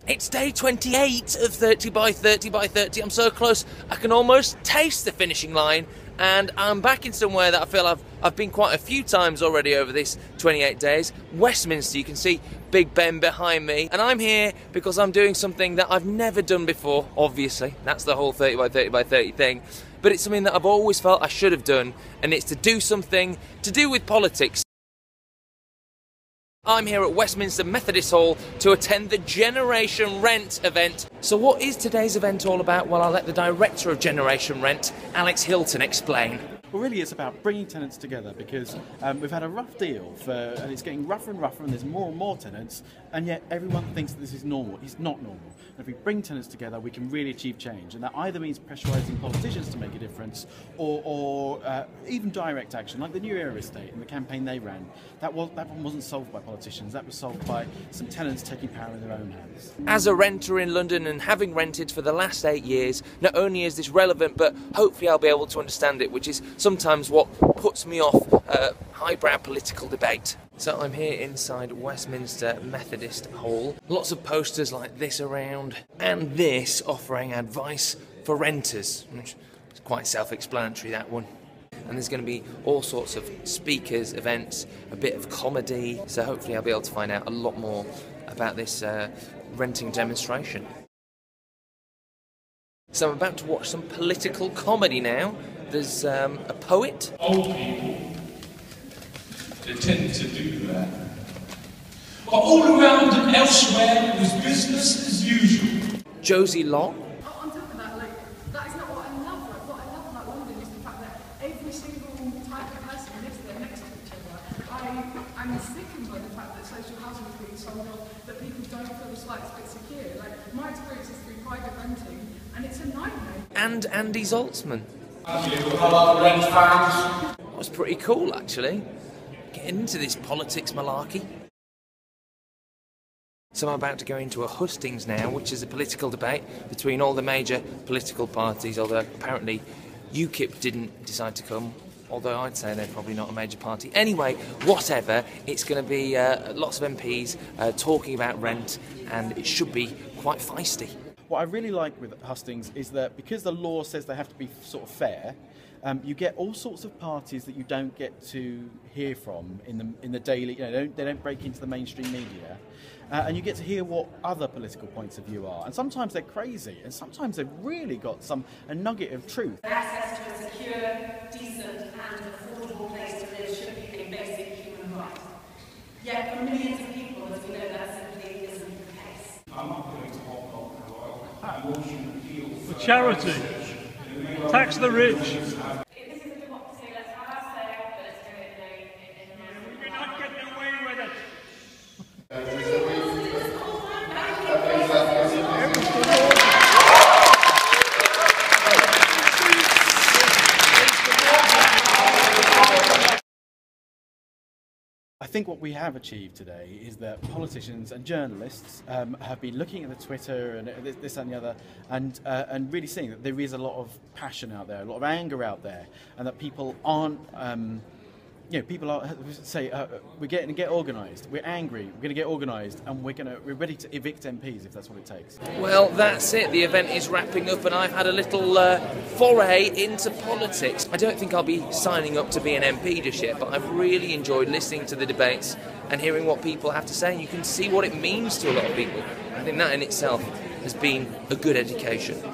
It's day 28 of 30 by 30 by 30. I'm so close, I can almost taste the finishing line, and I'm back in somewhere that I feel I've been quite a few times already over this 28 days. Westminster, you can see Big Ben behind me, and I'm here because I'm doing something that I've never done before, obviously. That's the whole 30 by 30 by 30 thing. But it's something that I've always felt I should have done, and it's to do something to do with politics. I'm here at Westminster Methodist Hall to attend the Generation Rent event. So what is today's event all about? Well, I'll let the director of Generation Rent, Alex Hilton, explain. Well, really it's about bringing tenants together because we've had a rough deal and it's getting rougher and rougher, and there's more and more tenants, and yet everyone thinks that this is normal. It's not normal. And if we bring tenants together, we can really achieve change, and that either means pressurising politicians to make a difference or even direct action, like the New Era estate and the campaign they ran. That one wasn't solved by politicians, that was solved by some tenants taking power in their own hands. As a renter in London and having rented for the last 8 years, not only is this relevant, but hopefully I'll be able to understand it, which is sometimes what puts me off highbrow political debate. So I'm here inside Westminster Methodist Hall. Lots of posters like this around, and this offering advice for renters, which is quite self-explanatory, that one. And there's going to be all sorts of speakers, events, a bit of comedy, so hopefully I'll be able to find out a lot more about this renting demonstration. So I'm about to watch some political comedy now. There's a poet. Old people, they tend to do that. But all around and elsewhere, it was business as usual. Josie Locke. On top of that, that is not what I love. What I love about London is the fact that every single type of person lives there next to each other. I'm sickened by the fact that social housing is being sold off, that people don't feel the slightest bit secure. My experience is through private renting, and it's a nightmare. And Andy Zaltzman. Hello, rent fans. That was pretty cool, actually. Getting into this politics malarkey. So I'm about to go into a hustings now, which is a political debate between all the major political parties, although apparently UKIP didn't decide to come, although I'd say they're probably not a major party. Anyway, whatever, it's going to be lots of MPs talking about rent, and it should be quite feisty. What I really like with hustings is that because the law says they have to be sort of fair, you get all sorts of parties that you don't get to hear from in the daily. They don't break into the mainstream media, and you get to hear what other political points of view are. And sometimes they're crazy, and sometimes they've really got a nugget of truth. Access to a secure, decent, and affordable place to live should be a basic human right. Yet for millions of people, as we know, that simply isn't the case. I'm not going to hold on. I'm watching appeal for charity. Tax the rich. This is a democracy, let's have our say, but let's do it in a We're not getting away with it. I think what we have achieved today is that politicians and journalists have been looking at the Twitter and this and the other, and really seeing that there is a lot of passion out there, a lot of anger out there, and that people aren't. People are say we're going to get organised. We're angry. We're going to get organised, and we're ready to evict MPs if that's what it takes. Well, that's it. The event is wrapping up, and I've had a little foray into politics. I don't think I'll be signing up to be an MP just yet, but I've really enjoyed listening to the debates and hearing what people have to say. And you can see what it means to a lot of people. I think that in itself has been a good education.